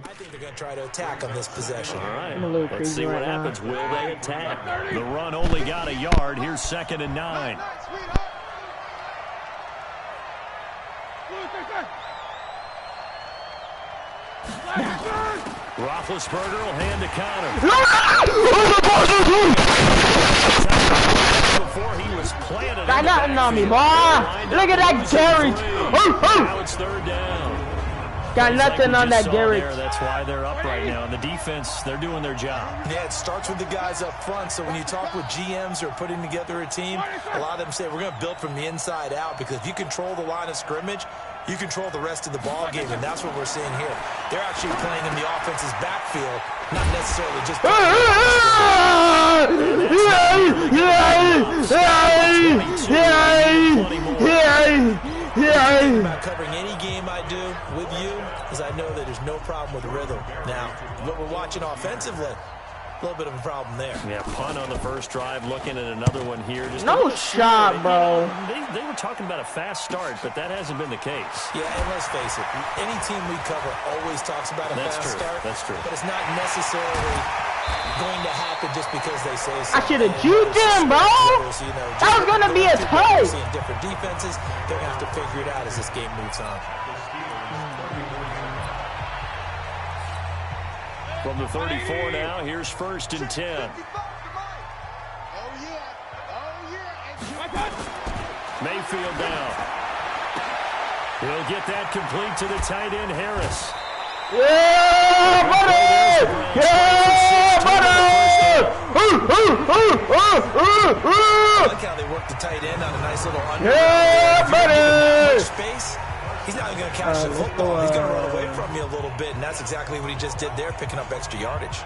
I think they're going to try to attack on this possession. All right, I'm a little let's crazy see what right happens. now. Will they attack? The run only got a yard. Here's 2nd and 9. Roethlisberger will hand to counter. Before he was planted. Got nothing on me, boy. Look at that Garrett. Now it's 3rd down. Got nothing on that Garrett. That's why they're up right now. And the defense, they're doing their job. Yeah, it starts with the guys up front. So when you talk with GMs who are putting together a team, a lot of them say we're going to build from the inside out, because if you control the line of scrimmage, you control the rest of the ball game, and that's what we're seeing here. They're actually playing in the offense's backfield, not necessarily just about covering any game I do with you, is I know that there's no problem with the rhythm. Now, what we're watching offensively, a little bit of a problem there. Yeah, punt on the first drive, looking at another one here. Just No shot, bro. They were talking about a fast start, but that hasn't been the case. Yeah, and let's face it, any team we cover always talks about a fast start. That's true. But it's not necessarily going to happen just because they say so. I should have juked him, bro. That was going to be a tie. Seeing different defenses, they're going to have to figure it out as this game moves on. From the 34 now, here's 1st and 10. Mayfield down. He'll get that complete to the tight end, Harris. Yeah, buddy! Yeah, buddy! I like how they work the tight end on a nice little under. Yeah, buddy! Space. He's not even going to catch the football. He's going to run away from you a little bit, and that's exactly what he just did there, picking up extra yardage.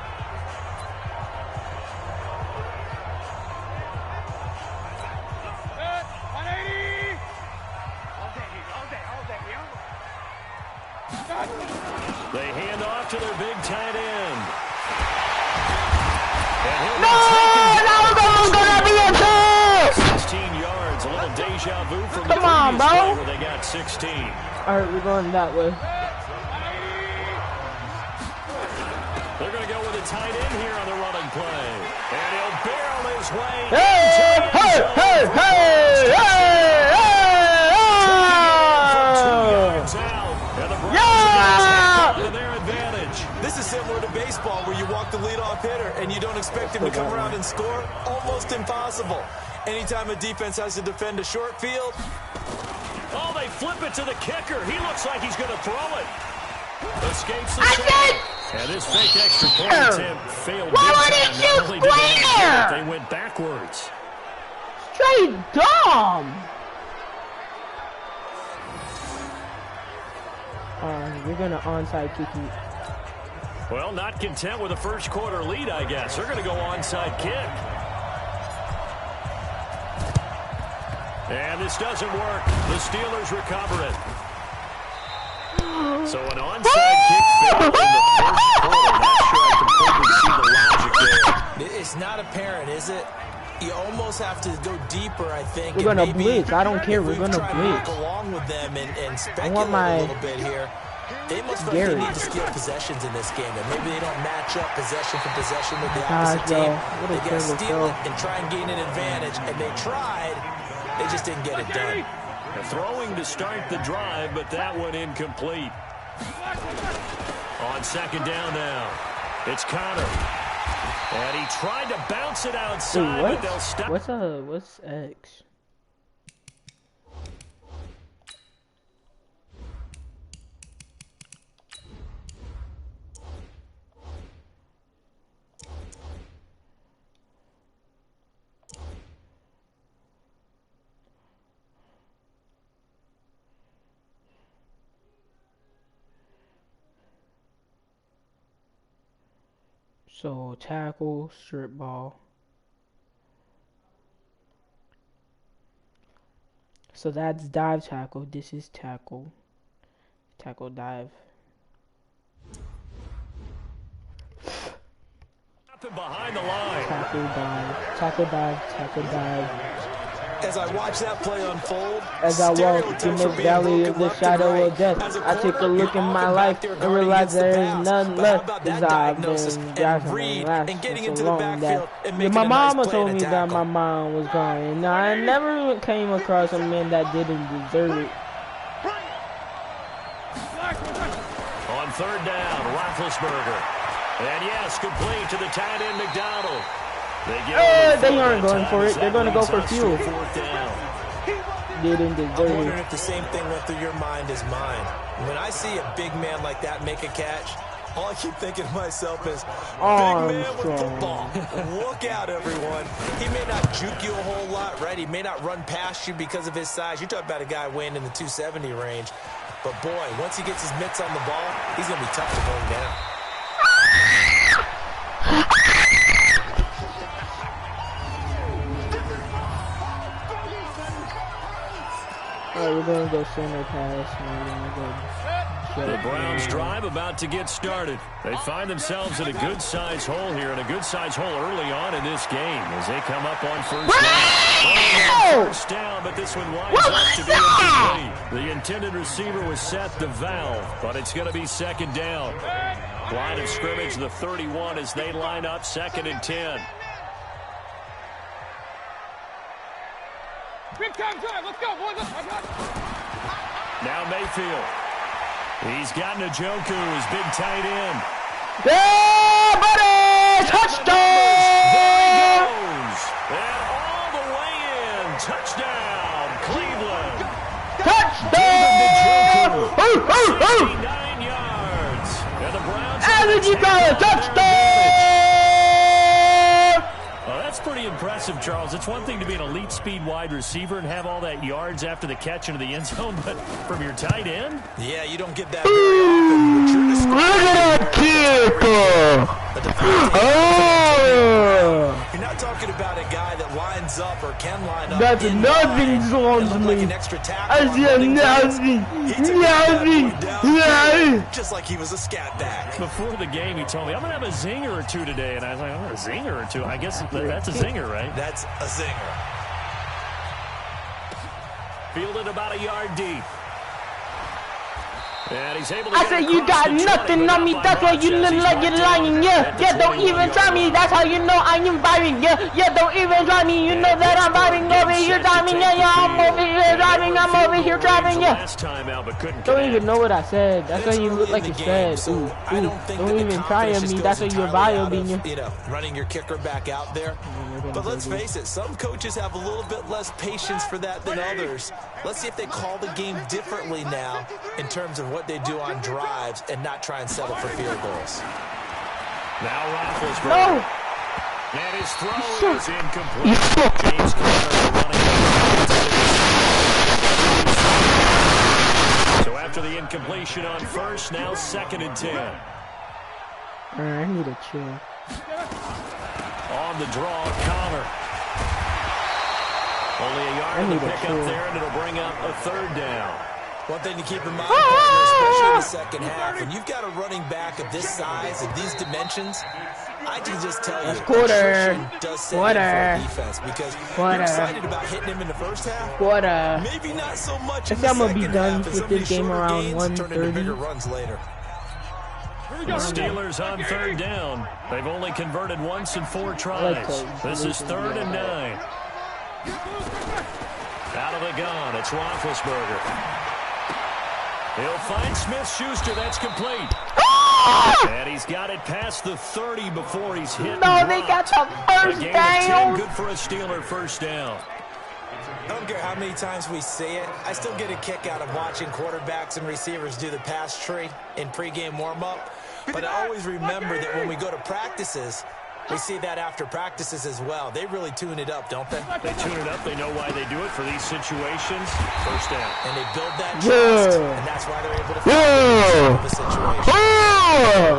They hand off to their big tight end. No, that was going to be a touch! 16 yards, a little deja vu from Come on, the previous bro. play where they got 16. All right, we're going that way. They're going to go with a tight end here on the running play. And he'll barrel his way Hey, into the hey, end zone. hey, hey, hey, hey, To their advantage. This is similar to baseball, where you walk the leadoff hitter and you don't expect him to come around and score. Almost impossible. Anytime a defense has to defend a short field. Oh, they flip it to the kicker. He looks like he's going to throw it. Escapes the I sack. said, And this fake extra point attempt failed. why big wouldn't time. you Not only did they not square? get it, they went backwards. straight dumb. We're going to onside kick it. Well, not content with a first quarter lead, I guess. They're going to go onside kick. And this doesn't work. The Steelers recover it. So an onside kick failed in the first quarter. Not sure I completely see the logic there. It's not apparent, is it? You almost have to go deeper, I think. We're going to blitz. I don't care. We're going to Try to blitz. work along with them and speculate want my a little bit here. They must feel like they need to steal possessions in this game, and maybe they don't match up possession for possession with the opposite team. They got to steal it and try and gain an advantage, and they tried. They just didn't get it done. Throwing to start the drive, but that one incomplete. On 2nd down now, it's Connor. And he tried to bounce it outside, but they'll stop. What's X? So tackle, strip ball. So that's dive tackle. This is tackle. Tackle dive. Behind the line. Tackle dive. Tackle dive. Tackle dive. As I watch that play unfold, as I walk in the valley of the shadow of death, I take a look in my life and realize there is none left. As I've been gasping for so long that my mama told me that my mom was gone, and I never came across a man that didn't deserve it. On third down, Roethlisberger. And yes, complete to the tight end, McDonald. They aren't going for it. They're going to go for fuel. Didn't deserve I'm wondering if the same thing went through your mind as mine. When I see a big man like that make a catch, all I keep thinking to myself is, big man with football. Look out, everyone. He may not juke you a whole lot, right? He may not run past you because of his size. You're talking about a guy weighing in the 270 range. But, boy, once he gets his mitts on the ball, he's going to be tough to bring down. Alright, we're going to go center pass. And we're going to go the Browns drive about to get started. They find themselves in a good-sized hole here, and a good-sized hole early on in this game as they come up on first down, but this one winds up to be incomplete. The intended receiver was Seth DeValve, but it's going to be second down. Line of scrimmage, the 31 as they line up, 2nd and 10. Big time drive. Let's go, boys. Now Mayfield. He's got Njoku, his big tight end. Yeah, buddy! Touchdown! There he goes. And all the way in. Touchdown, Cleveland. Touchdown! 69 yards. And the Browns. And you got a touchdown! That's pretty impressive, Charles. It's one thing to be an elite speed wide receiver and have all that yards after the catch into the end zone, but from your tight end? Yeah, you don't get that very often. You're not talking about a guy that lines up or can line up. That's nothing zones me. Like an extra tackle. I said nothing. Just like he was a scat back. Before the game, he told me, I'm going to have a zinger or two today. And I was like, a zinger or two? I guess that's a zinger, right? That's a zinger. Fielded about a yard deep. And he's able to I said you got nothing on me, that's why you look like you're lying, yeah. Yeah, don't even try me, that's how you know I am vibing, yeah. Yeah, don't even try me, you know that I'm vibing over here driving, yeah, yeah, I'm over here driving, I'm over here driving, yeah. Don't even know what I said, that's why you look like you said. Ooh, don't even try on me, that's why you're vibing, you know, running your kicker back out there. But let's face it, some coaches have a little bit less patience for that than others. Let's see if they call the game differently now in terms of what they do on drives and not try and settle for field goals. Now Roethlisberger. No! And his throw is incomplete. James Conner running. So after the incompletion on first, now 2nd and 10. Alright, I need a chill. On the draw, Conner. Only a yard to pick up there, and it'll bring up a 3rd down. One thing to keep in mind, partner, especially in the second half, when you've got a running back of this size and these dimensions, I can just tell you, attrition does set in for a defense because you're excited about hitting him in the first half. Maybe not so much in the second half, and some of these shorter gains turn into bigger runs later. The Steelers on 3rd down. They've only converted once in 4 tries. This is 3rd and 9. Out of the gun, it's Roethlisberger. He'll find Smith-Schuster. That's complete. And he's got it past the 30 before he's hit. No, they got the first down. Good for a Steeler first down. I don't care how many times we say it, I still get a kick out of watching quarterbacks and receivers do the pass tree in pregame warm-up. But I always remember that when we go to practices, we see that after practices as well. They really tune it up, don't they? They tune it up. They know why they do it for these situations. First down. And they build that trust, and that's why they're able to find the situation.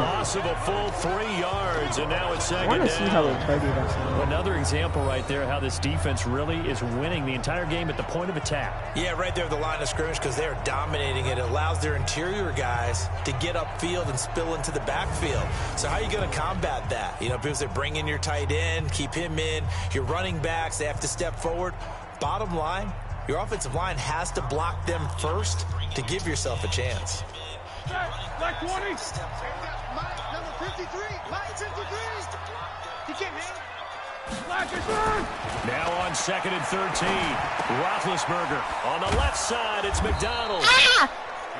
Loss of a full 3 yards, and now it's 2nd down. I want to see how they target us. Another example right there how this defense really is winning the entire game at the point of attack. Yeah, right there at the line of scrimmage because they are dominating it. It allows their interior guys to get upfield and spill into the backfield. So how are you going to combat that? You know, because they bring in your tight end, keep him in. Your running backs, they have to step forward. bottom line, your offensive line has to block them first to give yourself a chance. Black 20. Number 53. Black 53. He can't hang. Now on 2nd and 13, Roethlisberger on the left side. It's McDonald.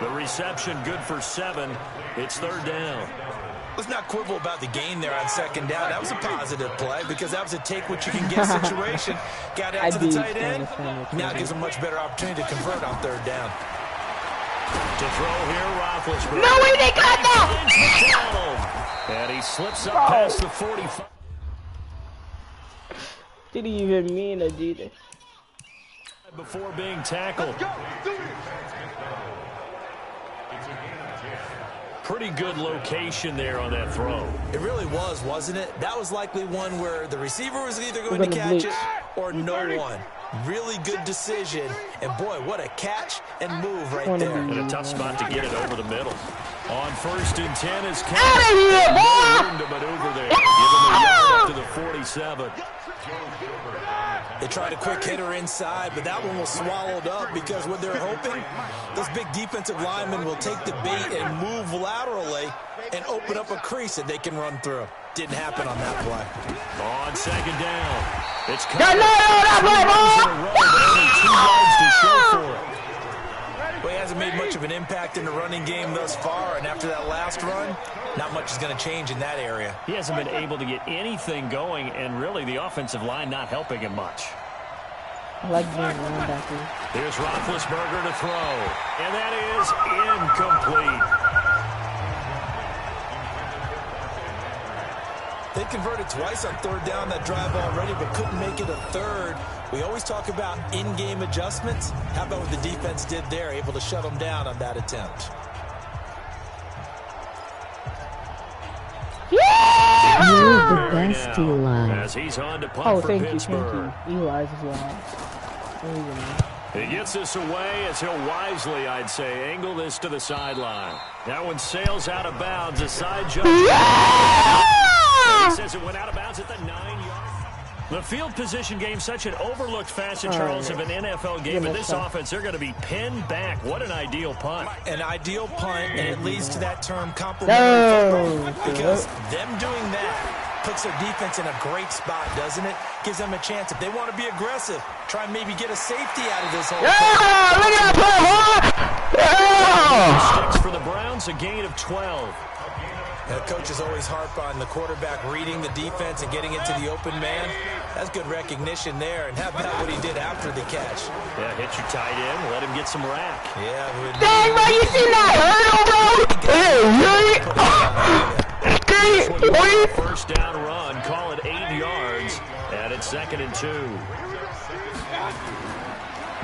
The reception good for 7. It's 3rd down. Let's not quibble about the gain there on 2nd down. That was a positive play because that was a take-what-you-can-get situation. Got out to the tight end. Now gives a much better opportunity to convert on 3rd down. To throw here, Roethlisberger. No way they got that! And he slips up past the 45. Didn't even mean to do this. Before being tackled. Pretty good location there on that throw. It really was, wasn't it? That was likely one where the receiver was either going to catch it or no one. Really good decision. And boy, what a catch and move right there. And a tough spot to get it over the middle. On 1st and 10 is Out of here, boy! room to maneuver there. Give him a yard up to the 47. They tried a quick hitter inside, but that one was swallowed up because what they're hoping, those big defensive linemen will take the bait and move laterally and open up a crease that they can run through. Didn't happen on that play. On 2nd down, it's Got no, that play, only 2 yards to show for it. Well, he hasn't made much of an impact in the running game thus far, and after that last run, not much is going to change in that area. He hasn't been able to get anything going, and really the offensive line not helping him much. I like being a linebacker. Here's Roethlisberger to throw, and that is incomplete. They converted twice on 3rd down that drive already, but couldn't make it a 3rd. We always talk about in-game adjustments. How about what the defense did there, able to shut them down on that attempt? The best Eli. As he's on to punt for Pittsburgh. Thank you. Eli's as well. He gets this away as he'll wisely, I'd say, angle this to the sideline. That one sails out of bounds. A side jump. He says it went out of bounds at the 9-yard. The field position game, such an overlooked facet, Charles, of an NFL game. In this offense, they're going to be pinned back. What an ideal punt. An ideal punt, and it leads to that term complementary football. Because them doing that puts their defense in a great spot, doesn't it? Gives them a chance. If they want to be aggressive, try and maybe get a safety out of this whole thing. Look at that Sticks for the Browns, a gain of 12. The coaches always harp on the quarterback reading the defense and getting into the open man. That's good recognition there. And how about what he did after the catch? Yeah, hit your tight end, let him get some rack. Yeah. Dang, bro, you seen that hurdle, bro? First down run, call it 8 yards, and it's 2nd and 2.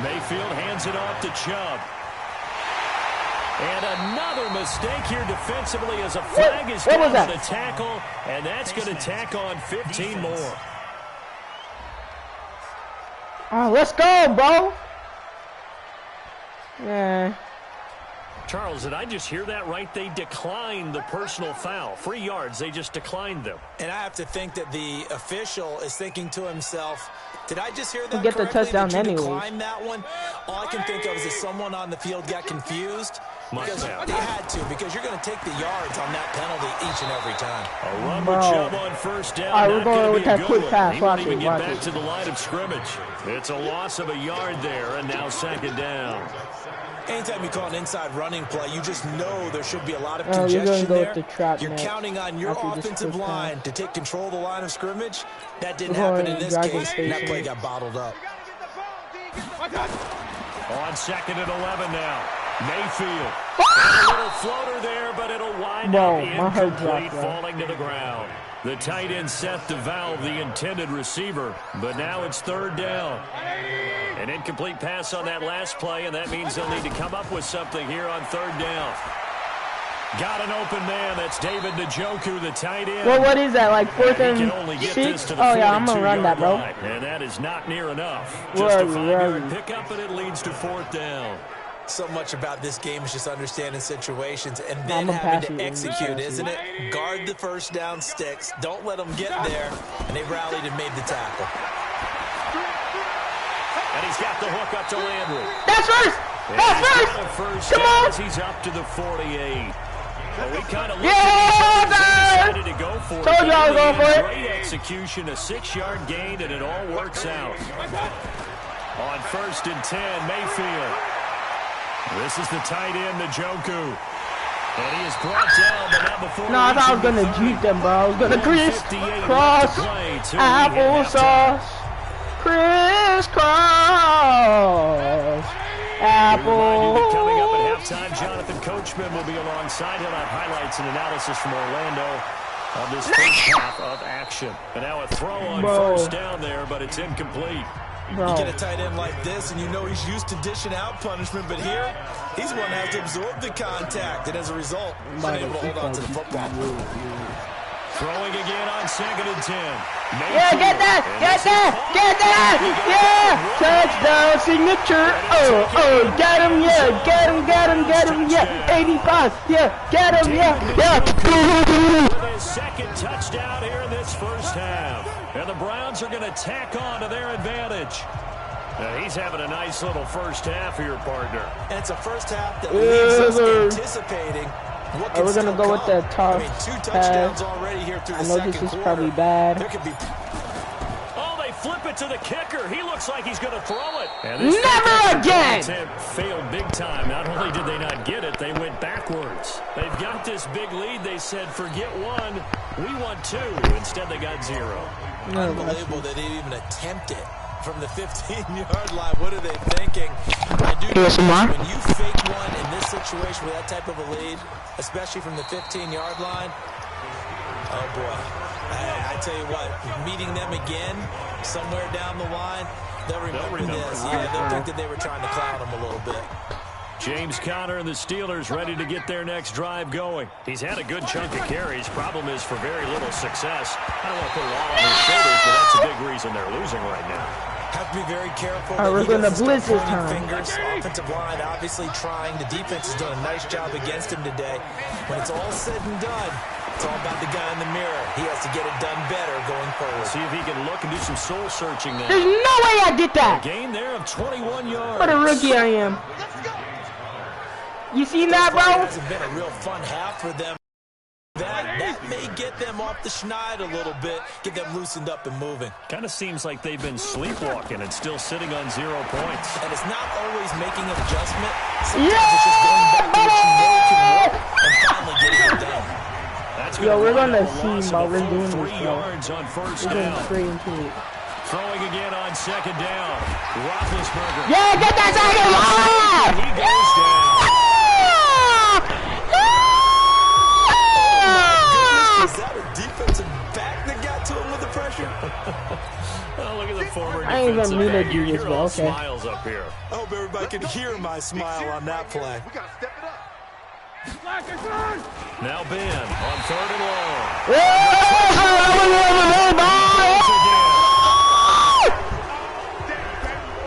Mayfield hands it off to Chubb. And another mistake here defensively as a flag is down on the tackle, and that's going to tack on 15 more. Oh, let's go, bro. Yeah. Charles, did I just hear that right? They declined the personal foul. 3 yards, they just declined them. And I have to think that the official is thinking to himself, did I just hear that get the correctly? touchdown Did you anyway. decline that one? All I can think of is that someone on the field got confused. Because have. they had to, because you're going to take the yards on that penalty each and every time. A run with Chubb on first down. All right, we're going with that quick pass. He won't Watch even it, get watch back it. to the line of scrimmage. It's a loss of a yard there, and now 2nd down. Anytime you call an inside running play, you just know there should be a lot of You're congestion gonna go there. with the trap You're next counting on your after this offensive first line down. to take control of the line of scrimmage. That didn't We're happen going in this driving case, and that station. play got bottled up. On 2nd and 11 now. Mayfield. And a little floater there, but it'll wind up incomplete, falling to the ground. The tight end Seth DeValve, the intended receiver, but now it's 3rd down. An incomplete pass on that last play, and that means they'll need to come up with something here on 3rd down. Got an open man. That's David Njoku, the tight end. Well, what is that, like 4th He can only and get this 6? to the Oh, yeah, I'm going to run that, 42-yard bro. line, and that is not near enough. Where Just are a you? 5-yard pickup, and it leads to 4th down. So much about this game is just understanding situations and then I'm gonna having pass to you. execute, isn't it? Guard the first down sticks. Don't let them get there. And they rallied and made the tackle. And he's got the hook up to Landry. That's first. That's first. Come on. He's up to the 48. Well, we kind of decided to go for it. Told you I was going for it. Great execution, a 6-yard gain, and it all works out. On 1st and 10, Mayfield. This is the tight end, Njoku. And he is brought down, but not before. No, I thought I was going to juke them, bro. I was going to crisscross applesauce. Crisscross apple. Coming up at halftime, Jonathan Coachman will be alongside. He'll have highlights and analysis from Orlando of this first half of action. And now a throw on first down there, but it's incomplete. Bro. You get a tight end like this, and you know he's used to dishing out punishment, but here, he's one that has to absorb the contact, and as a result, he's unable to hold on to the football. Throwing again on 2nd and 10. Yeah, get that! Get that! Get that! Yeah! Touchdown signature! Oh, get him, yeah! Get him, yeah! 85, yeah! Get him, yeah! His second touchdown here in this first half. And the Browns are going to tack on to their advantage. He's having a nice little first half here, partner. And it's a first half that leaves us anticipating what can we're going to go with the tough 2 touchdowns already here through the second quarter. I know this is probably bad. There could be... Oh, they flip it to the kicker. He looks like he's going to throw it. Never again! Failed big time. Not only did they not get it, they went backwards. They've got this big lead. They said, forget 1. We want 2. Instead, they got 0. Unbelievable that they even attempt it from the 15-yard line. What are they thinking? I do know when you fake one in this situation with that type of a lead, especially from the 15-yard line, oh boy. I tell you what, meeting them again somewhere down the line, they'll remember this. Yeah, they'll think that they were trying to clown them a little bit. James Conner and the Steelers ready to get their next drive going. He's had a good chunk of carries. Problem is for very little success. I don't want to put it all on his shoulders, but that's a big reason they're losing right now. Have to be very careful. We're going to blitz this time. Fingers. Offensive line obviously trying. The defense has done a nice job against him today. When it's all said and done, it's all about the guy in the mirror. He has to get it done better going forward. See if he can look and do some soul searching now. There's no way I did that. A gain there of 21 yards. What a rookie I am. You seen that, bro? It hasn't been a real fun half for them. That may get them off the schneid a little bit, get them loosened up and moving. Kind of seems like they've been sleepwalking and still sitting on 0 points. And it's not always making an adjustment. Sometimes it's just going back to what you know can work and finally getting it done. That's we're gonna see while we're doing this, bro. On first we're down. going straight into it. Throwing again on 2nd down. Roethlisberger. Yeah, get that second one! He goes down. Is that a defensive back that got to him with the pressure? Oh, look at the former I ain't even mean to defensive back. do this, You're but all okay. smiles up here. I hope everybody can hear my smile on that play. We gotta step it up. Now Ben on 3rd and long.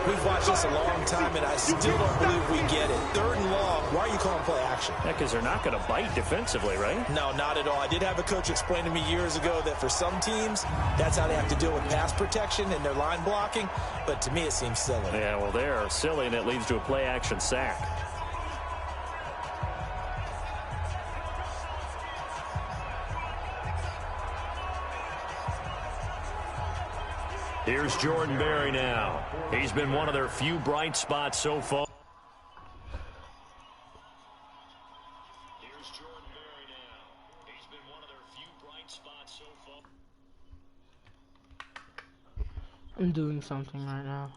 We've watched this a long time, and I still don't believe we get it. 3rd and long. Why are you calling play action? Yeah, because they're not going to bite defensively, right? No, not at all. I did have a coach explain to me years ago that for some teams, that's how they have to deal with pass protection and their line blocking. But to me, it seems silly. Yeah, well, they're silly, and it leads to a play action sack. Here's Jordan Berry now. He's been one of their few bright spots so far. Here's Jordan Berry now. He's been one of their few bright spots so far. I'm doing something right now.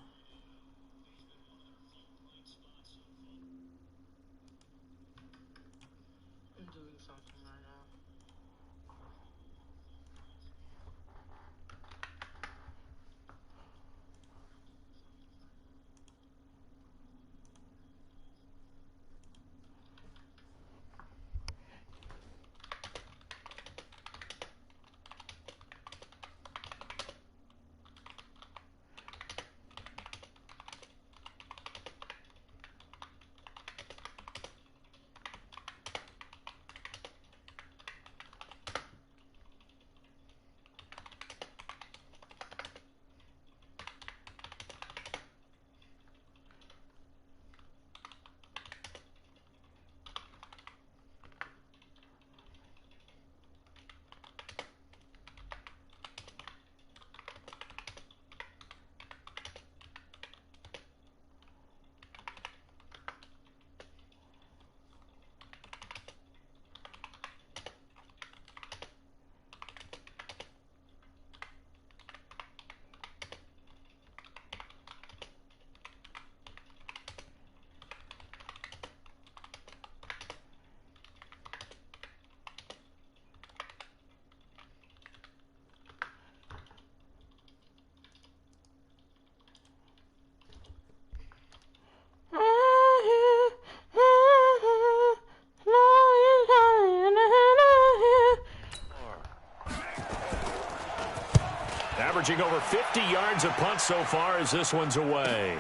averaging over 50 yards a punt so far as this one's away.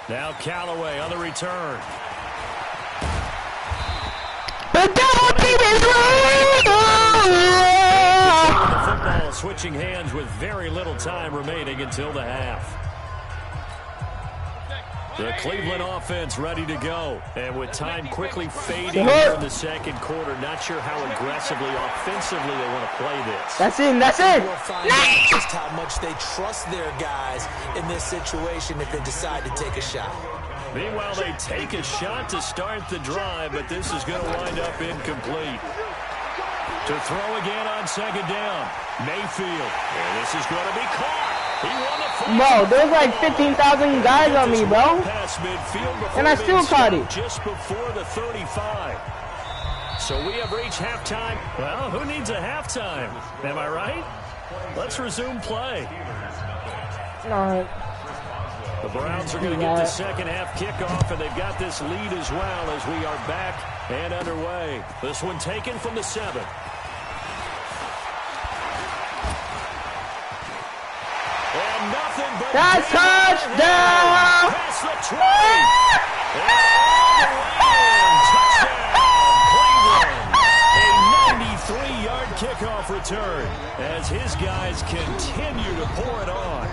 Now Callaway on the return. The double team is The football switching hands with very little time remaining until the half. The Cleveland offense ready to go. And with time quickly fading here in the second quarter, not sure how aggressively, offensively they want to play this. That's it. That's it. We'll find out just how much they trust their guys in this situation if they decide to take a shot. Meanwhile, they take a shot to start the drive, but this is going to wind up incomplete. To throw again on second down. Mayfield. And this is going to be caught. He won the Bro, there's like 15,000 guys on me, bro. And I still caught it. Just before the 35. So we have reached halftime. Well, who needs a halftime? Am I right? Let's resume play. Alright. The Browns are going to get the second half kickoff, and they've got this lead as well as we are back and underway. This one taken from the 7. And nothing but that's touchdown! Past the 20. Touchdown, Cleveland. A 93-yard kickoff return as his guys continue to pour it on.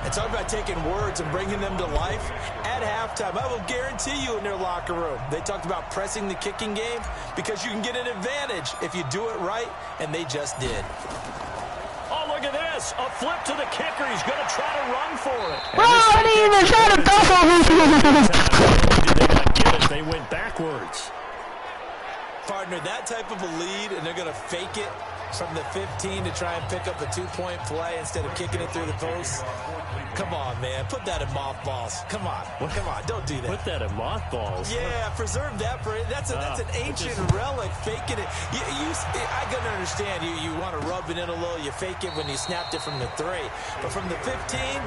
And talk about taking words and bringing them to life. At halftime, I will guarantee you in their locker room, they talked about pressing the kicking game because you can get an advantage if you do it right, and they just did. Oh, look at this. A flip to the kicker. He's going to try to run for it. Bro, I didn't even try to go for it. Did they not get it? They went backwards. Partner, that type of a lead, and they're going to fake it from the 15 to try and pick up a 2-point play instead of kicking it through the post. Come on, man. Put that in mothballs. Come on. Come on. Don't do that. Put that in mothballs? Yeah, preserve that. That's an ancient relic. Faking it. I can understand. You want to rub it in a little. You fake it when you snapped it from the 3. But from the 15,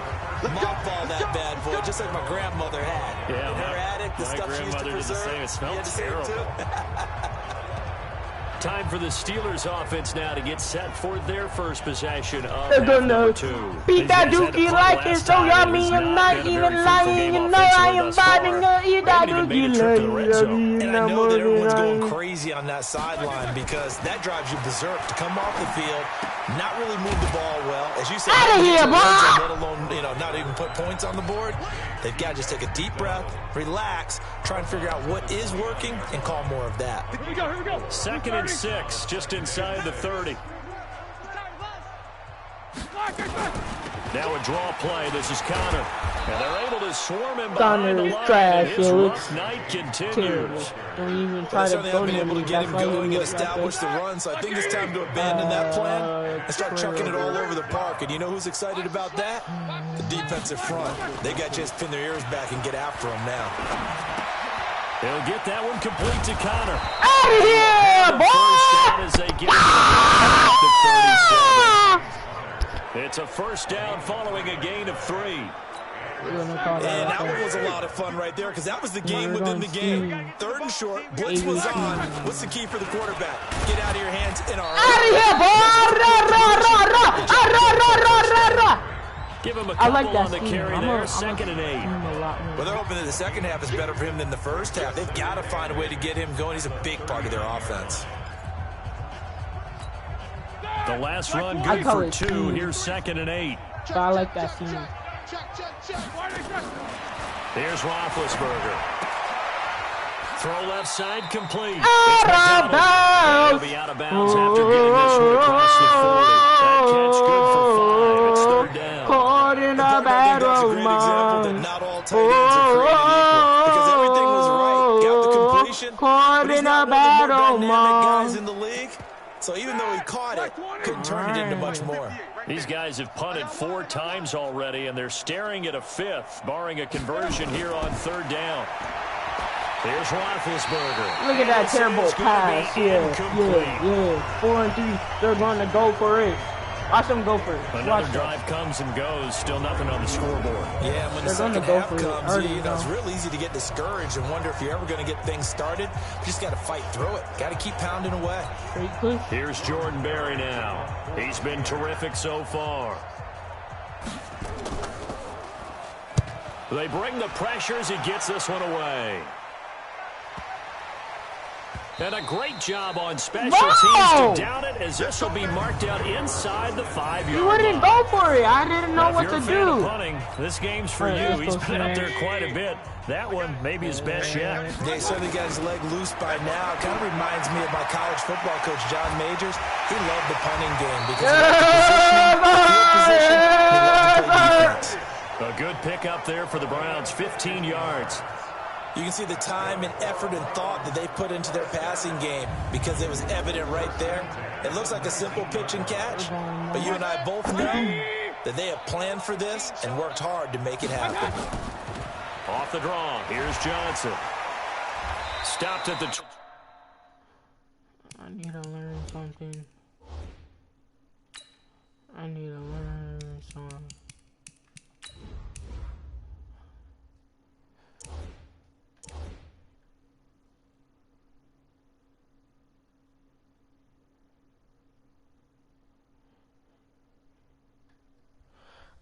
mothball that bad boy, just like my grandmother had. Yeah, in her attic, the stuff she used to preserve. It smelled terrible. Time for the Steelers offense now to get set for their first possession of half number 2. Beat that dookie like it's so yummy. I'm not even lying. You know I am vibing. Eat that dookie like and I know that everyone's going crazy on that sideline because that drives you berserk to come off the field, not really move the ball well. As you said, out of here, boy! Let alone, not even put points on the board. They've got to just take a deep breath, relax, try and figure out what is working, and call more of that. Here we go. 2nd and 6, just inside the 30. Now a draw play. This is Connor. And they're able to swarm him behind the line. Trash, his rough night continues. Don't even try to haven't been able to get him going and establish the run, so I think it's time to abandon that plan and start chucking it all over the park. And you know who's excited about that? The defensive front. They got to just pin their ears back and get after him now. They'll get that one complete to Connor. Out of here, boy! First down as they get the 37. It's a first down following a gain of 3. And that one was a lot of fun right there because that was the game within the game. 3rd and short, blitz was on. What's the key for the quarterback? Get out of your hands in our Give him a couple on the carry there. 2nd and 8. Well, they're hoping that the second half is better for him than the first half. They've got to find a way to get him going. He's a big part of their offense. The last run good for 2. Here's 2nd and 8. I like that scene. Here's Roethlisberger. Throw left side complete. Out of bounds. He'll be out of bounds after getting this one across the 40. That catch good for 5. It's 3rd down. Caught in a bad romance. Not all tight ends are created equal because everything was right. Got the completion. Caught in a bad dynamic guys in romance. the league. So even though he caught it, couldn't turn it into much more. These guys have punted 4 times already, and they're staring at a 5th, barring a conversion here on 3rd down. Here's Roethlisberger. Look at that terrible pass. Yeah. 4 and 3. They're going to go for it. Watch them go for it. Another drive comes and goes. Still nothing on the scoreboard. Yeah, when the second half comes, you know, it's real easy to get discouraged and wonder if you're ever going to get things started. You just got to fight through it. Got to keep pounding away. Here's Jordan Berry now. He's been terrific so far. They bring the pressures. He gets this one away. And a great job on special teams to down it, as this will be marked out inside the 5-yard line. He wouldn't go for it. I didn't know what to do. Punting, this game's for you. He's been out there quite a bit. That one maybe his best yet. Yeah, he certainly got his leg loose by now. Kind of reminds me of my college football coach, John Majors. He loved the punting game because he loved the positioning, field position, he loved to play defense. A good pickup there for the Browns, 15 yards. You can see the time and effort and thought that they put into their passing game because it was evident right there. It looks like a simple pitch and catch, but you and I both know that they have planned for this and worked hard to make it happen. Off the draw, here's Johnson. Stopped at the... I need to learn something. I need to learn something.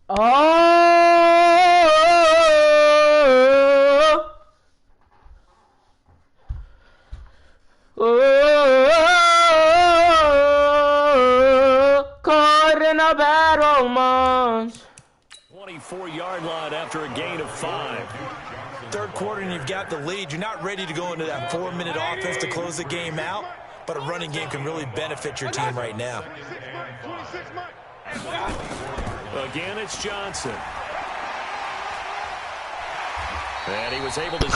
Oh, caught in a battle month. 24-yard line after a gain of 5. Third quarter and you've got the lead. You're not ready to go into that 4-minute offense to close the game out, but a running game can really benefit your team right now. Again, it's Johnson. And he was able to...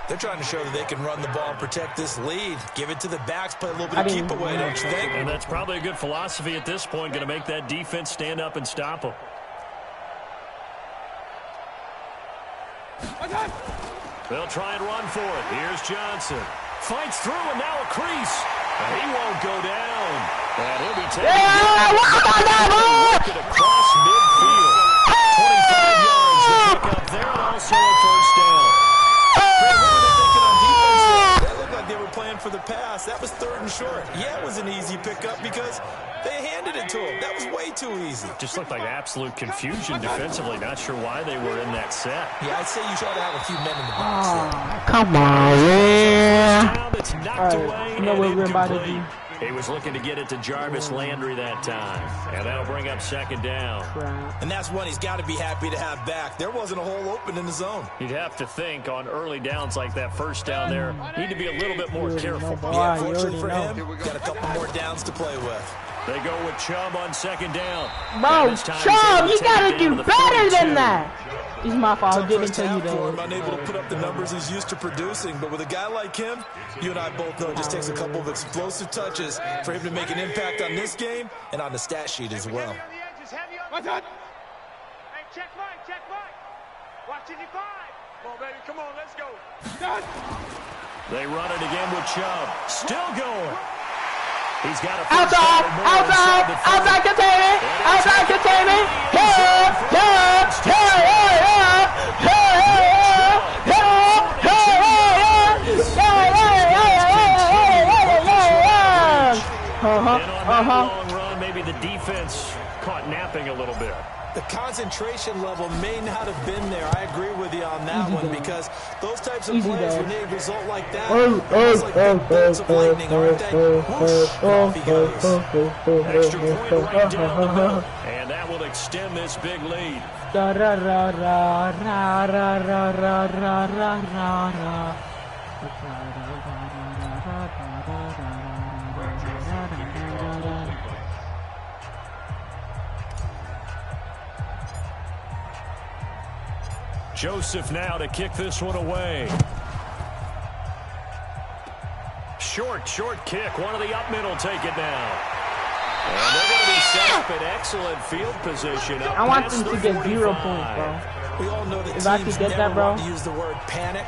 They're trying to show that they can run the ball and protect this lead. Give it to the backs, play a little bit of keep away, don't you think? And that's probably a good philosophy at this point, going to make that defense stand up and stop them. They'll try and run for it. Here's Johnson. Fights through, and now a crease. And he won't go down. And he'll be taken across midfield. 25 yards to pick up there, and also a first down. What were they thinking on defense there? That looked like they were playing for the pass. That was 3rd and short. Yeah, it was an easy pickup because they handed it to him. That was way too easy. Just looked like absolute confusion defensively. Not sure why they were in that set. Yeah, I'd say you try to have a few men in the box there. Come on, man. That's knocked away. You know what we're about to do? He was looking to get it to Jarvis Landry that time. And that'll bring up 2nd down. And that's one he's got to be happy to have back. There wasn't a hole open in the zone. You'd have to think on early downs like that first down there, need to be a little bit more careful. Yeah, fortunately for him, got a couple more downs to play with. They go with Chubb on 2nd down. Bro, Chubb, you got to do better than that. It's my fault. I didn't tell you that. Unable to put up the numbers he's used to producing, but with a guy like him, you and I both know it just takes a couple of explosive touches for him to make an impact on this game and on the stat sheet as well. What's that? Hey, check Mike, check Mike. Watch it, 5. Come on, baby, come on, let's go. They run it again with Chubb. Still going. He's got a outside containment, outside containment. Long run, maybe the defense caught napping a little bit. The concentration level may not have been there. I agree with you on that one because those types of plays, when they result like that, it's like big bolts of lightning, aren't they? Whoosh, off he goes. Extra point right down the middle, and that will extend this big lead. Joseph now to kick this one away. Short kick. One of the up middle take it now. And they're going to be set up in excellent field position. I want them to get 0 points, bro. We all know that if I could get that, bro, to use the word panic.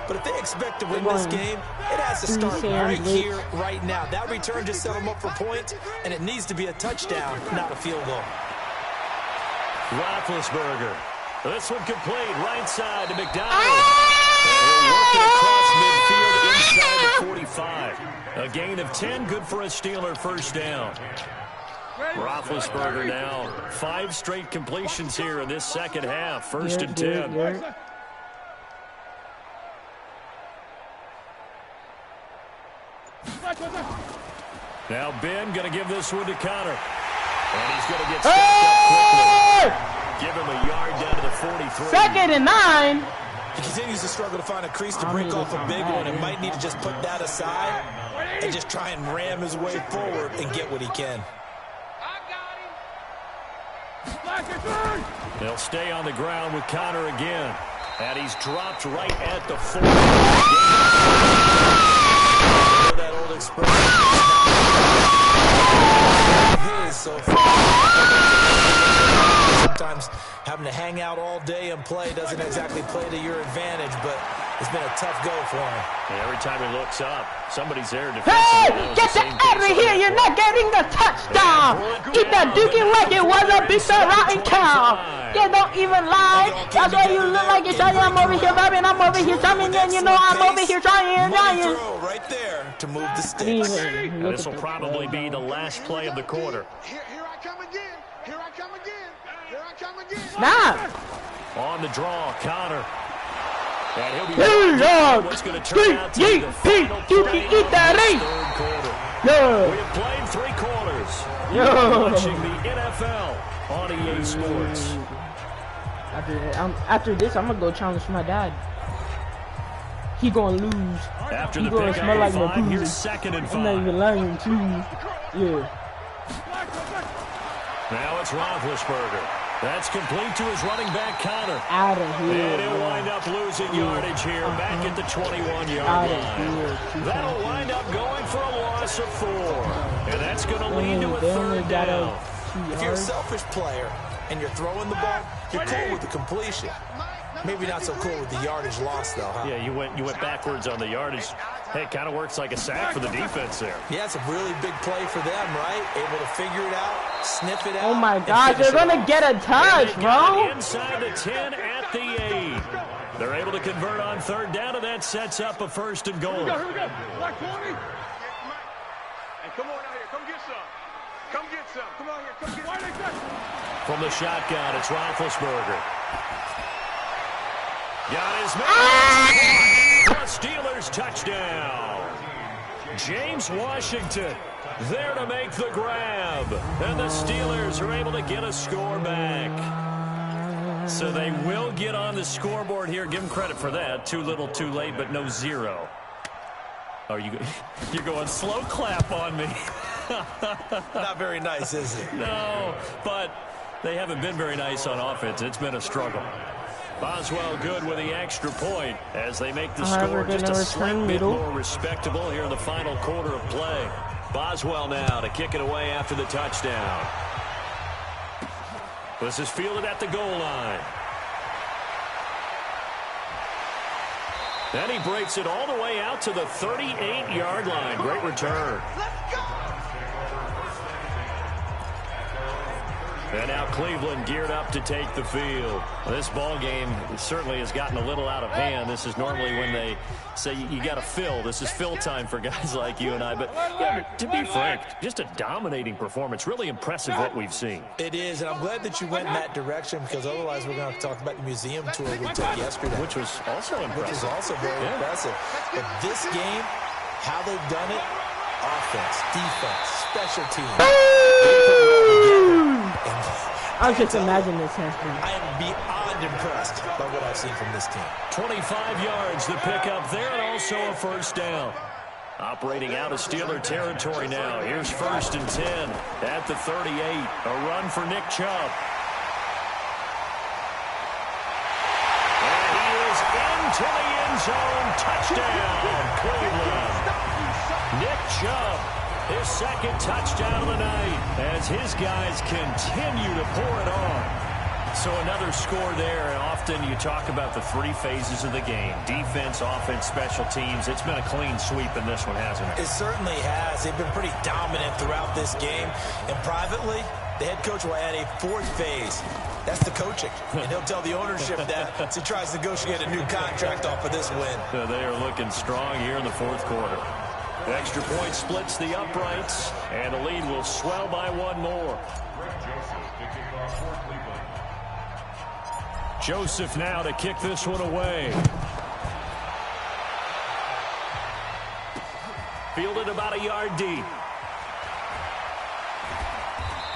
But if they expect to win this game, it has to start right here, right now. That return just set them up for points, and it needs to be a touchdown, not a field goal. Roethlisberger. This one complete, right side to McDonald. And he'll work it across midfield inside the 45. A gain of 10, good for a Steeler first down. Roethlisberger now 5 straight completions here in this second half. First and 10. Now Ben going to give this one to Connor. And he's going to get stepped up quickly. Give him a yard down to the 43. 2nd and 9. He continues to struggle to find a crease to break off a big one and might need to just put that aside and just try and ram his way forward and get what he can. They'll stay on the ground with Connor again. And he's dropped right at the 40. That old expression. His so far. Sometimes having to hang out all day and play doesn't exactly play to your advantage, but it's been a tough go for him. Yeah, every time he looks up, somebody's there defensively. Hey, get that out of here. You're not getting the touchdown. Eat that dookie like it was a big fat rotten cow. Yeah, don't even lie. That's why you look like you're trying. I'm over here vibing. I'm over here trying. And you know I'm over here trying. Throw right there to move the sticks. This will probably be the last play of the quarter. Here I come again. Here I come again. Here I come again. Snap. On the draw, Connor. And he'll be what's going to turn out to be the final play of the third quarter. We have played 3 quarters. You're watching the NFL on EA Sports. After this, I'm going to go challenge my dad. He going to lose. After he the going to smell like no food. here's 2nd and 5. I'm not even lying, too. Yeah. Now it's Roethlisberger. That's complete to his running back, Connor. Out of here. And he'll wind up losing yardage here back at the 21-yard line. That'll wind up going for a loss of 4. And that's going to lead to a 3rd down. If you're a selfish player and you're throwing the ball, you're cool with the completion. Maybe not so cool with the yardage loss, though, huh? Yeah, you went backwards on the yardage. Hey, it kind of works like a sack for the defense there. Yeah, it's a really big play for them, right? Able to figure it out, sniff it out. Oh, my gosh, they're going to get a touch, bro. Inside the 10 at the 8. They're able to convert on 3rd down, and that sets up a 1st and goal. Here we go. Black 20. Hey, come on out here. Come get some. Come get some. Come on here. Come get some. From the shotgun, it's Roethlisberger. Got his man. The Steelers touchdown. James Washington there to make the grab. And the Steelers are able to get a score back. So they will get on the scoreboard here. Give them credit for that. Too little, too late, but no 0. Oh, you're going slow clap on me. Not very nice, is it? No, but they haven't been very nice on offense. It's been a struggle. Boswell good with the extra point as they make the score just a slight bit more respectable here in the final quarter of play. Boswell now to kick it away after the touchdown. This is fielded at the goal line. Then he breaks it all the way out to the 38-yard line. Great return. Let's go. And now Cleveland geared up to take the field. This ball game certainly has gotten a little out of hand. This is normally when they say you got to fill. This is fill time for guys like you and I. But yeah, to be frank, just a dominating performance. Really impressive what we've seen. It is, and I'm glad that you went in that direction because otherwise we're going to talk about the museum tour we took yesterday. Which was also impressive. Which is also very impressive. But this game, how they've done it, offense, defense, special teams. I was just imagining this happening. I am beyond impressed by what I've seen from this team. 25 yards the pickup there, and also a 1st down. Operating out of Steeler territory now. Here's 1st and 10 at the 38. A run for Nick Chubb. And he is into the end zone. Touchdown, Cleveland. Nick Chubb, his 2nd touchdown of the night as his guys continue to pour it on. So another score there, and often you talk about the three phases of the game. Defense, offense, special teams. It's been a clean sweep in this one, hasn't it? It certainly has. They've been pretty dominant throughout this game. And privately, the head coach will add a fourth phase. That's the coaching. And he'll tell the ownership that as he tries to negotiate a new contract off of this win. So they are looking strong here in the fourth quarter. The extra point splits the uprights, and the lead will swell by one more. Joseph now to kick this one away. Fielded about a yard deep.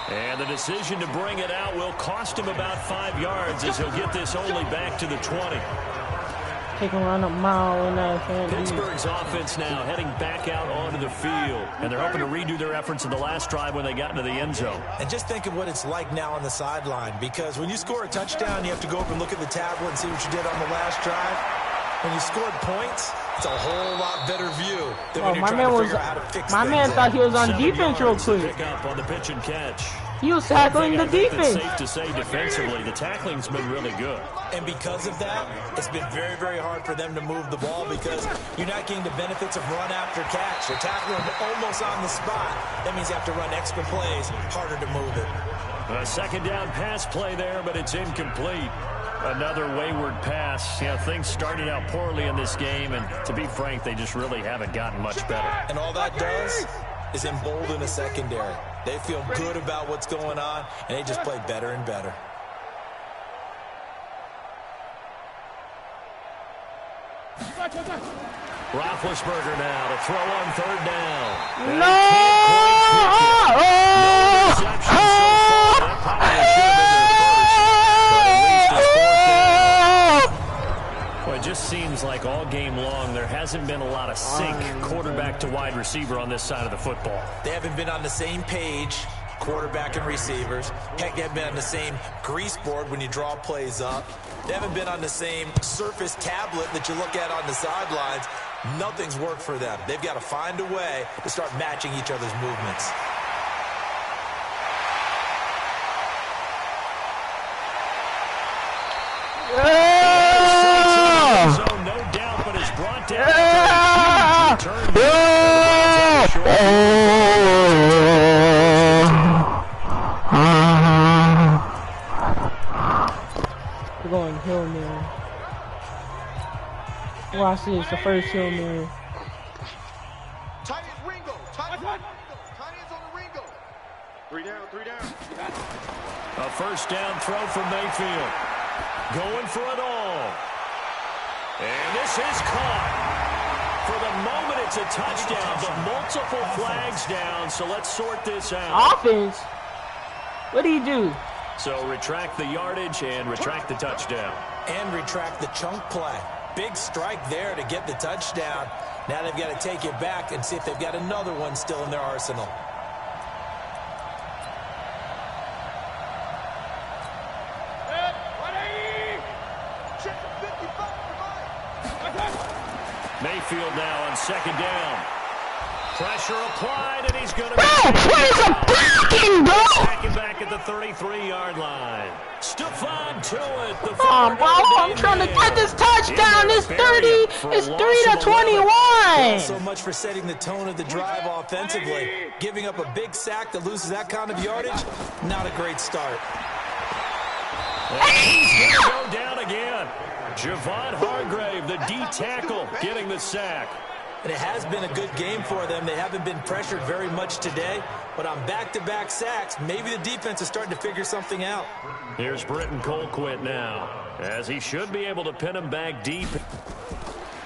And the decision to bring it out will cost him about 5 yards as he'll get this only back to the 20. Take around a mile in that. Pittsburgh's offense now heading back out onto the field. And they're hoping to redo their efforts in the last drive when they got into the end zone. And just think of what it's like now on the sideline, because when you score a touchdown, you have to go over and look at the tablet and see what you did on the last drive. When you scored points, it's a whole lot better view than when you're trying to figure out how to fix things. My man thought he was on 7 defense real yards to quick. pick up on the pitch and catch. He was tackling the defense. It's safe to say defensively, the tackling's been really good. And because of that, it's been very, very hard for them to move the ball because you're not getting the benefits of run after catch. You're tackling almost on the spot. That means you have to run extra plays, harder to move it. A second down pass play there, but it's incomplete. Another wayward pass. You know, things started out poorly in this game, and to be frank, they just really haven't gotten much better. And all that does is embolden a secondary. They feel good about what's going on, and they just play better and better. Roethlisberger now to throw on third down. And No! reception so far. That probably should have been their first, but at least it's fourth down. Well, it just seems like all game long there hasn't been a lot of sync quarterback to wide receiver on this side of the football. They haven't been on the same page, quarterback and receivers. Heck, they haven't been on the same grease board when you draw plays up. They haven't been on the same surface tablet that you look at on the sidelines. Nothing's worked for them. They've got to find a way to start matching each other's movements. So no doubt, but it's brought down. We're going Hill Mary. Watch this, the first Hill Mary. Tight end Ringo. Tight end's on the Ringo. 3 down, 3 down. A first down throw from Mayfield. Going for it all. And this is caught. For the moment, it's a touchdown, but multiple flags down, so let's sort this out. Offense? What do you do? So retract the yardage and retract the touchdown. And retract the chunk play. Big strike there to get the touchdown. Now they've got to take it back and see if they've got another one still in their arsenal. Mayfield now on second down. Pressure applied, and he's going to What is a blocking, bro? back at the 33-yard line. Stephon to it. Come on, bro. I'm trying to get this touchdown. It's 30. It's 3-21. So much for setting the tone of the drive offensively. Giving up a big sack that loses that kind of yardage, not a great start. And he's going to go down again. Javon Hargrave, the D tackle, getting the sack. And it has been a good game for them. They haven't been pressured very much today, but on back-to-back sacks, maybe the defense is starting to figure something out. Here's Britton Colquitt now, as he should be able to pin him back deep.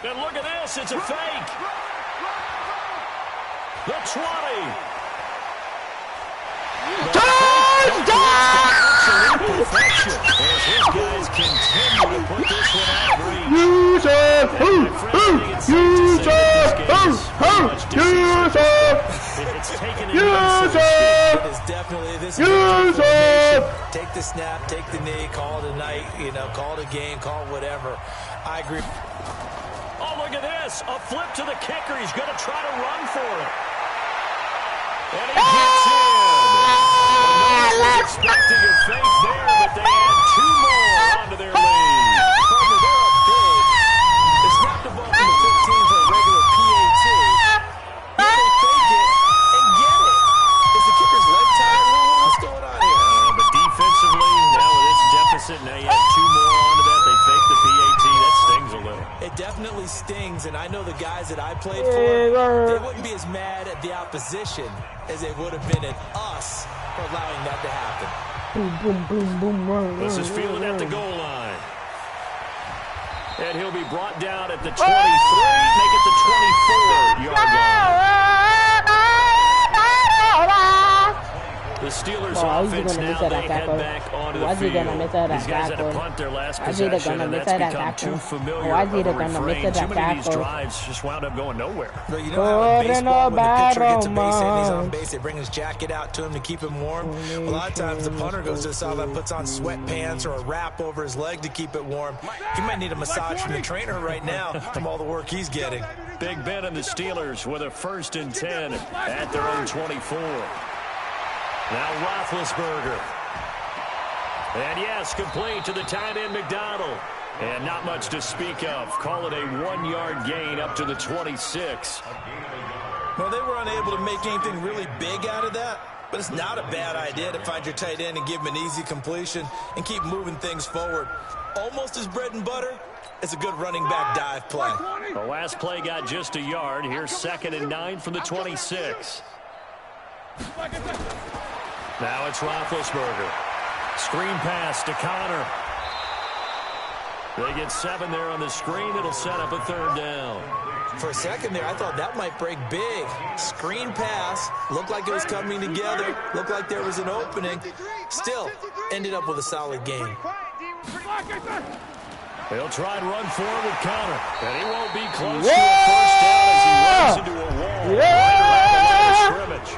And look at this, it's a fake. The 20. Touchdown! Perfection as his guys continue to put this one out of reach. It's taken it It is definitely this. Take the snap, take the knee, call it a night, call it a game, call it whatever. I agree. Oh, look at this. A flip to the kicker. He's going to try to run for it. And he gets in. Let's expecting a fake there, but they add 2 more onto their lead. Partner, they're up big. They snap the ball from the 15 for a regular PAT. Then they fake it and get it. Is the kicker's leg tired? What's going on here? But defensively, now with this deficit, now you have 2 more onto that. They fake the PAT. That stings a little. It definitely stings, and I know the guys that I played for, they wouldn't be as mad at the opposition as they would have been at us for allowing that to happen. This is fielded at the goal line. And he'll be brought down at the 23, make it the 24-yard line. The Steelers offense now, they head back onto the field. These guys had to punt their last possession, and that's become too familiar of a refrain. Too many of these drives just wound up going nowhere. But you know how in baseball, when the pitcher gets a base and he's on base, they bring his jacket out to him to keep him warm. A lot of times the punter goes to the sideline, puts on sweatpants or a wrap over his leg to keep it warm. He might need a massage from the trainer right now from all the work he's getting. Big Ben and the Steelers with a 1st and 10 at their own 24. Now Roethlisberger. And yes, complete to the tight end McDonald. And not much to speak of. Call it a 1-yard gain up to the 26. Well, they were unable to make anything really big out of that. But it's not a bad idea to find your tight end and give him an easy completion and keep moving things forward. Almost as bread and butter as a good running back dive play. The last play got just a yard. Here's 2nd and 9 from the 26. Now it's Roethlisberger. Screen pass to Connor. They get 7 there on the screen. It'll set up a 3rd down. For a second there, I thought that might break big. Screen pass. Looked like it was coming together. Looked like there was an opening. Still, ended up with a solid game. He'll try and run forward with Connor. And he won't be close to a 1st down as he runs into a wall. Right around the line of scrimmage.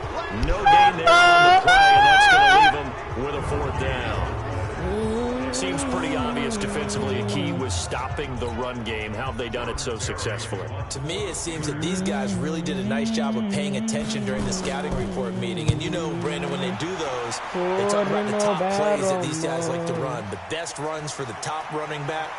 No gain there on the play, and that's going to leave him with a 4th down. Seems pretty obvious defensively. A key was stopping the run game. How have they done it so successfully? To me, it seems that these guys really did a nice job of paying attention during the scouting report meeting. And you know, Brandon, when they do those, they talk about the top plays that these guys like to run. The best runs for the top running back.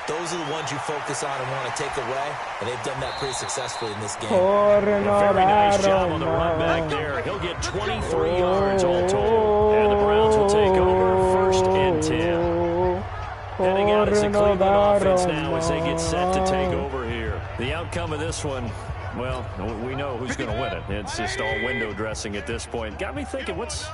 Those are the ones you focus on and want to take away, and they've done that pretty successfully in this game. A very nice job on the run back there. He'll get 23 yards all told, and the Browns will take over 1st and 10. Heading out is the Cleveland offense now as they get set to take over here. The outcome of this one, well, we know who's going to win it. It's just all window dressing at this point. Got me thinking, what's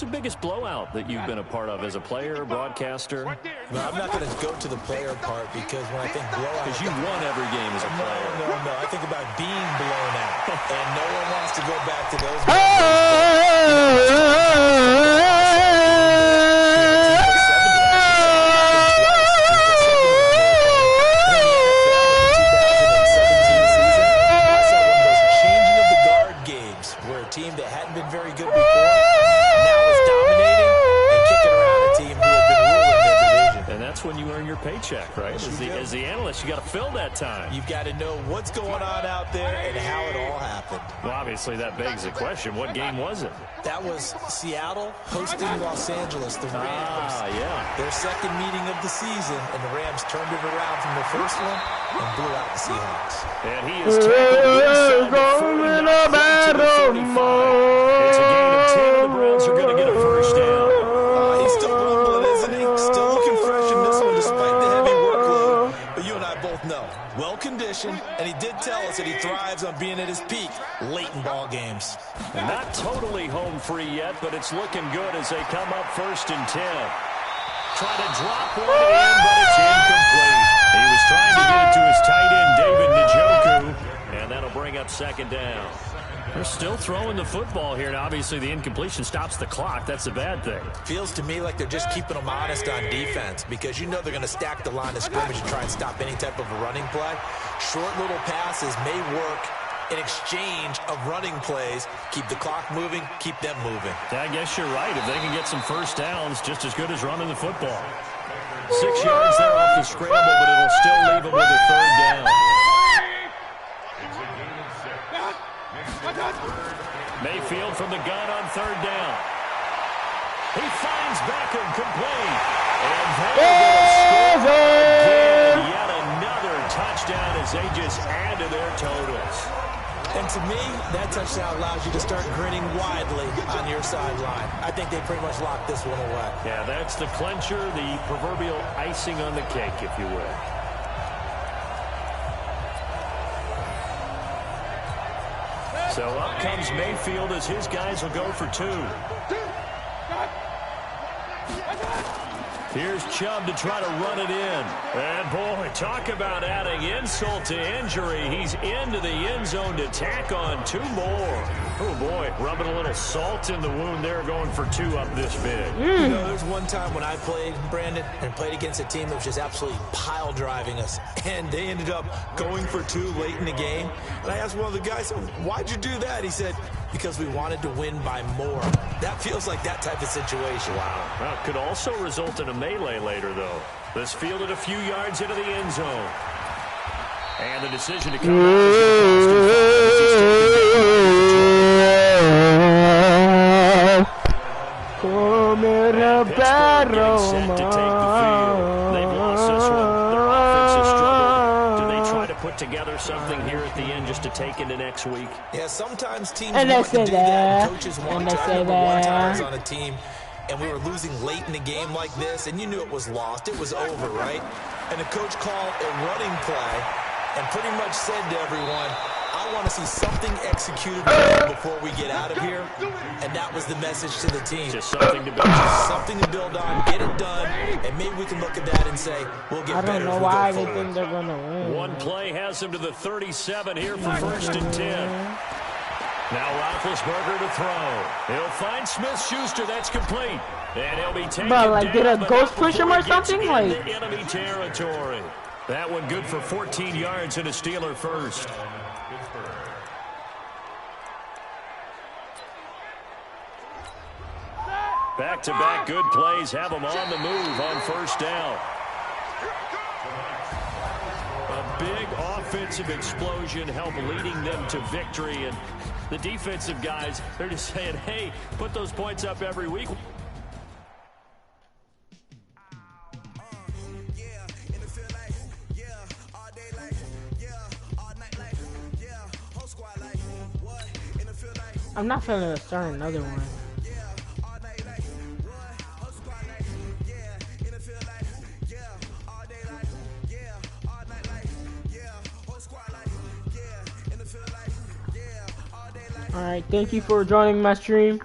the biggest blowout that you've been a part of as a player, broadcaster? Well, I'm not going to go to the player part because when I think blowout... Because you won every game as a player. No. I think about being blown out. And no one wants to go back to those team that hadn't been very good before, now is dominating and kicking around a team who had been ruling their division. And that's when you earn your paycheck, right? As the analyst, you got to fill that time. You've got to know what's going on out there and how it all happened. Well, obviously, that begs the question, what game was it? That was Seattle hosting Los Angeles, the Rams. Yeah. Their second meeting of the season, and the Rams turned it around from the first one and blew out the Seahawks. And he is tackled inside the 40. It's a gain of 10, and the Browns are going to get a 1st down. He's still rumbling, isn't he? Still looking fresh in this one, despite the heavy workload. But you and I both know, well-conditioned, and he did tell us that he thrives on being at his peak late in ball games. And not totally home free yet, but it's looking good as they come up 1st and 10. Trying to drop one in, but it's incomplete. He was trying to get it to his tight end, David Njoku, and that'll bring up 2nd down. They're still throwing the football here, and obviously the incompletion stops the clock. That's a bad thing. Feels to me like they're just keeping them honest on defense because you know they're going to stack the line of scrimmage and try and stop any type of a running play. Short little passes may work in exchange of running plays. Keep the clock moving, keep them moving. I guess you're right. If they can get some 1st downs, just as good as running the football. 6 yards there off the scramble, but it'll still leave them with a 3rd down. Mayfield from the gun on 3rd down. He finds Beckham complete. And they're going to score again. Yet another touchdown as they just add to their totals. And to me, that touchdown allows you to start grinning widely on your sideline. I think they pretty much locked this one away. Yeah, that's the clincher, the proverbial icing on the cake, if you will. So up comes Mayfield as his guys will go for 2. Here's Chubb to try to run it in. And, boy, talk about adding insult to injury. He's into the end zone to tack on 2 more. Oh, boy, rubbing a little salt in the wound there, going for 2 up this big. You know, there's one time when I played, Brandon, and played against a team that was just absolutely pile driving us. And they ended up going for 2 late in the game. And I asked one of the guys, why'd you do that? He said, because we wanted to win by more. That feels like that type of situation. Wow. Well, could also result in a melee later, though. This fielded a few yards into the end zone. And the decision to come out is going to cost him 5. Pittsburgh getting set to take the field. They've lost this one. Their offense has struggled. Do they try to put together something here at the end just to take into next week? Yeah, sometimes teams want to do that. Coaches want to. I remember one time I was on a team, and we were losing late in the game like this, and you knew it was lost. It was over, right? And the coach called a running play and pretty much said to everyone, I want to see something executed before we get out of here. And that was the message to the team. Just something to build on. Just something to build on, get it done, and maybe we can look at that and say, we'll get better as we go forward. I don't know why they think they're going to win. One play has them to the 37 here for 1st and 10. Now Roethlisberger to throw. He'll find Smith-Schuster. That's complete. And he'll be taken down. Like, did a ghost push him or something? Like enemy territory. That one good for 14 yards and a Steeler first. Back-to-back good plays have them on the move on 1st down. A big offensive explosion helped leading them to victory. And the defensive guys, they're just saying, hey, put those points up every week. I'm not feeling to start another one. Alright, thank you for joining my stream.